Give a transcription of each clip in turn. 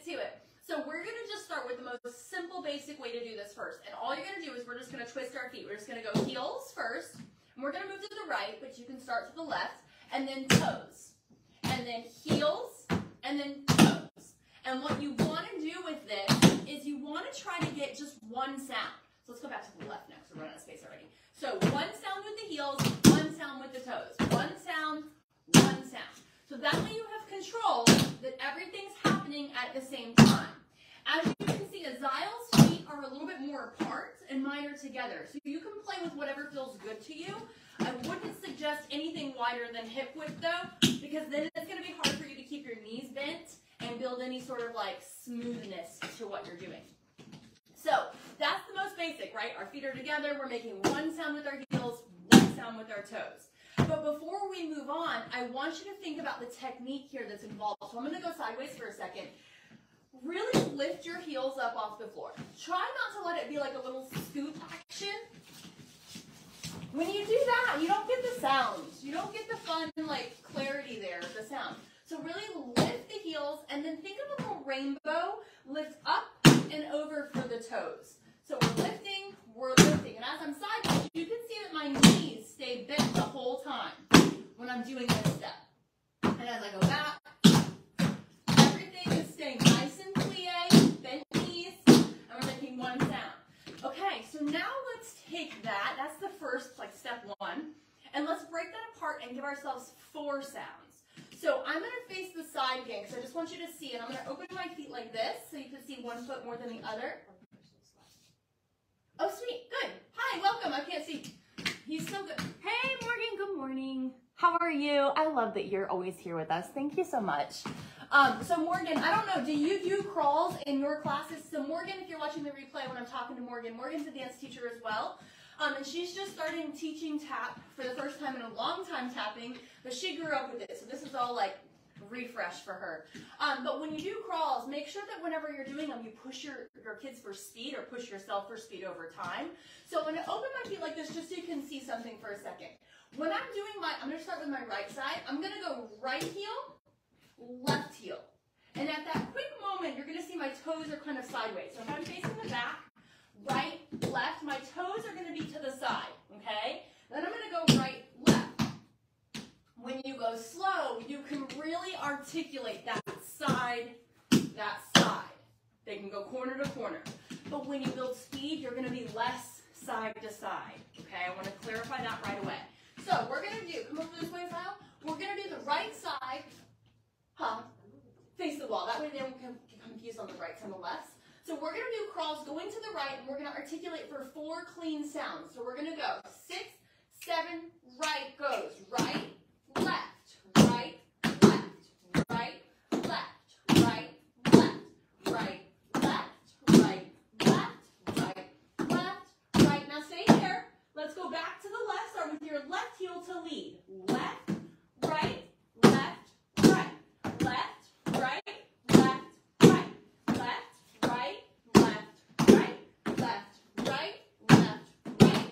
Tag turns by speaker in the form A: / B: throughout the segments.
A: get to it. So we're going to just start with the most simple, basic way to do this first. And all you're going to do is we're just going to twist our feet. We're just going to go heels first, and we're going to move to the right, but you can start to the left, and then toes. And then heels, and then toes. And what you want to do with this is you want to try to get just one sound. So let's go back to the left next. We're running out of space already. So one sound with the heels, one sound with the toes. One sound, one sound. So that way you have control that everything's happening at the same time. As you can see, Azil's feet are a little bit more apart and mine are together. So you can play with whatever feels good to you. I wouldn't suggest anything wider than hip width though, because then it's going to be hard for you to keep your knees bent and build any sort of like smoothness to what you're doing. So that's the most basic, right? Our feet are together. We're making one sound with our heels, one sound with our toes. But before we move on, I want you to think about the technique here that's involved. So I'm going to go sideways for a second. Really lift your heels up off the floor. Try not to let it be like a little scoot action. When you do that, you don't get the sounds. You don't get the fun, like, clarity there, the sound. So really lift the heels, and then think of a little rainbow. Lift up and over for the toes. So we're lifting, and as I'm sideways, you can see that my knees stay bent the whole time when I'm doing this step. And as I go back, everything is staying nice and plie, bent knees, and we're making one sound. Okay, so now let's take that. That's the first, like, step one. And let's break that apart and give ourselves 4 sounds. So I'm going to face the side again, because I just want you to see, and I'm going to open my feet like this, so you can see one foot more than the other. Oh, sweet. Good. Hi, welcome. I can't see. He's so good. Hey, Morgan. Good morning. How are you? I love that you're always here with us. Thank you so much. So Morgan, I don't know, do you do crawls in your classes? So Morgan, if you're watching the replay when I'm talking to Morgan, Morgan's a dance teacher as well. And she's just starting teaching tap for the first time in a long time tapping, but she grew up with it. So this is all like refresh for her. But when you do crawls, make sure that whenever you're doing them, you push your kids for speed or push yourself for speed over time. So I'm going to open my feet like this just so you can see something for a second. When I'm doing I'm going to start with my right side. I'm going to go right heel, left heel. And at that quick moment, you're going to see my toes are kind of sideways. So if I'm facing the back, right, left, my toes are going to be to the side, okay? Then I'm going to go right, left. When you go slow, you can really articulate that side. They can go corner to corner. But when you build speed, you're going to be less side to side, okay? I want to clarify that right away. So we're going to do, come over this way, Kyle. We're going to do the right side, face the wall. That way they won't get confused on the right and the left. So we're going to do crawls going to the right, and we're going to articulate for 4 clean sounds. So we're going to go 6, 7, right goes. Right, left, right, left, right, left, right, left, right, left, right, left, right, left, right. Now stay here. Let's go back to the left. Start with your left heel to lead. Left, right, left, right, left, right, left, right, left, right, left, right, left, right, left, right,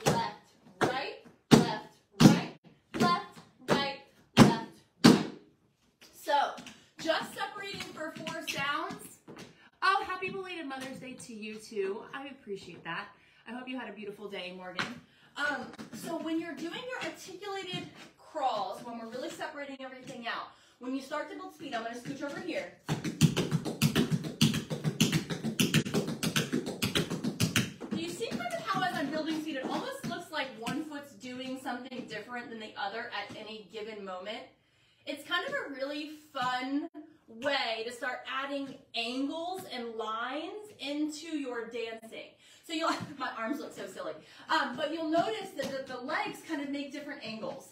A: left, right, left, right, left, right, left, right. So, just separating for 4 sounds. Oh, happy belated Mother's Day to you too. I appreciate that. I hope you had a beautiful day, Morgan. So when you're doing your articulated crawls, when we're really separating everything out, when you start to build speed, I'm going to scooch over here. Do you see kind of how as I'm building speed, it almost looks like one foot's doing something different than the other at any given moment? It's kind of a really fun way to start adding angles and lines into your dancing. So you'll, my arms look so silly, but you'll notice that the legs kind of make different angles.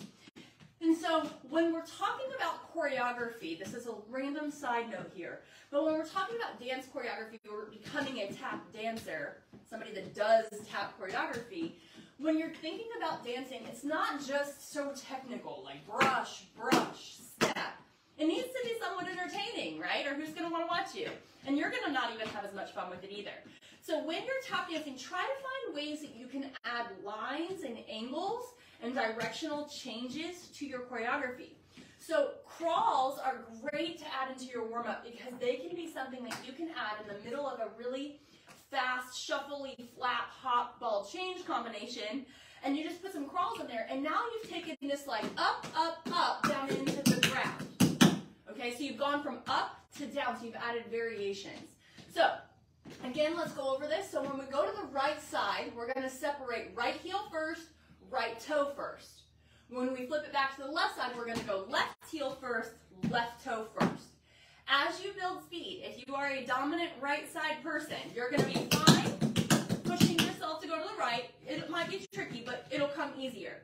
A: And so when we're talking about choreography, this is a random side note here, but when we're talking about dance choreography, we're becoming a tap dancer, somebody that does tap choreography. When you're thinking about dancing, it's not just so technical, like brush, brush, step. It needs to be somewhat entertaining, right? Or who's going to want to watch you? And you're going to not even have as much fun with it either. So when you're tap dancing, try to find ways that you can add lines and angles and directional changes to your choreography. So crawls are great to add into your warm-up because they can be something that you can add in the middle of a really fast, shuffly, flat, hop, ball change combination, and you just put some crawls in there, and now you've taken this like up, up, up, down into the ground. Okay, so you've gone from up to down, so you've added variations. So, again, let's go over this. So when we go to the right side, we're going to separate right heel first, right toe first. When we flip it back to the left side, we're going to go left heel first, left toe first. As you build speed, if you are a dominant right side person, you're going to be fine pushing yourself to go to the right. It might be tricky, but it'll come easier.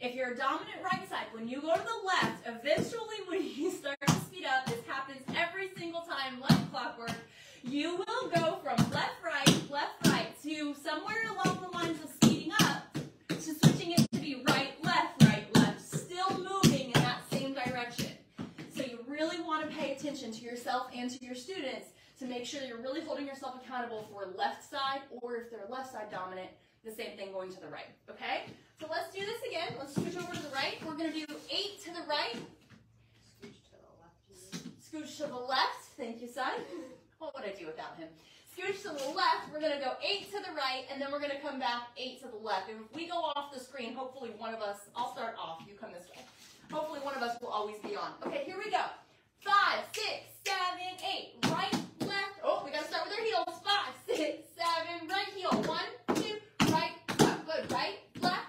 A: If you're a dominant right side, when you go to the left, eventually when you start to speed up, this happens every single time like clockwork, you will go from left, right to somewhere along the lines of speeding up to switching it to be right, left, still moving in that same direction. So you really want to pay attention to yourself and to your students to make sure you're really holding yourself accountable for left side, or if they're left side dominant, the same thing going to the right, okay? So let's do this again. Let's switch over to the right. We're going to do 8 to the right. Scooch to the left. Thank you, son. What would I do without him? Scooch to the left. We're going to go 8 to the right, and then we're going to come back 8 to the left. And if we go off the screen, hopefully one of us, I'll start off. You come this way. Hopefully one of us will always be on. Okay, here we go. 5, 6, 7, 8. Right, left. Oh, we got to start with our heels. 5, 6, 7. Right heel. 1, 2, right, left. Good. Right, left.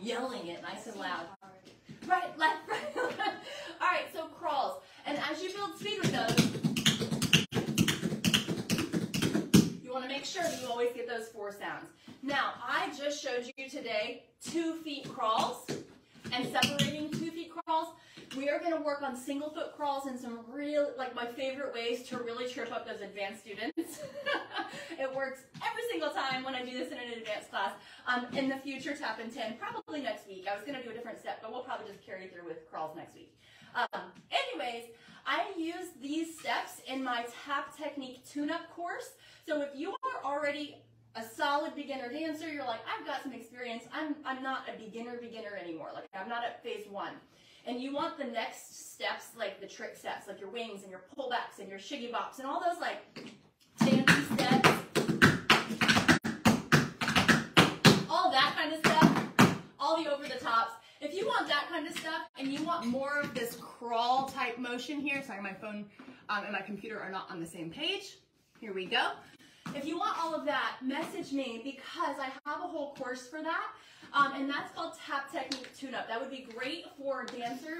A: Yelling it nice and loud. Right, left, right, left. All right, so crawls. And as you build speed with those, you want to make sure that you always get those 4 sounds. Now, I just showed you today 2 feet crawls and separating 2 feet crawls. We are going to work on single foot crawls and some real, like my favorite ways to really trip up those advanced students. It works every single time when I do this in an advanced class. In the future, tap in 10, probably next week. I was going to do a different step, but we'll probably just carry through with crawls next week. Anyways, I use these steps in my tap technique tune-up course. So if you are already a solid beginner dancer, you're like, I've got some experience. I'm not a beginner anymore. Like I'm not at phase 1. And you want the next steps, like the trick steps, like your wings and your pullbacks and your Shiggy Bops and all those like fancy steps, all that kind of stuff, all the over the tops. If you want that kind of stuff and you want more of this crawl type motion here, sorry, my phone and my computer are not on the same page. Here we go. If you want all of that, message me because I have a whole course for that. And that's called Tap Technique Tune-Up. That would be great for dancers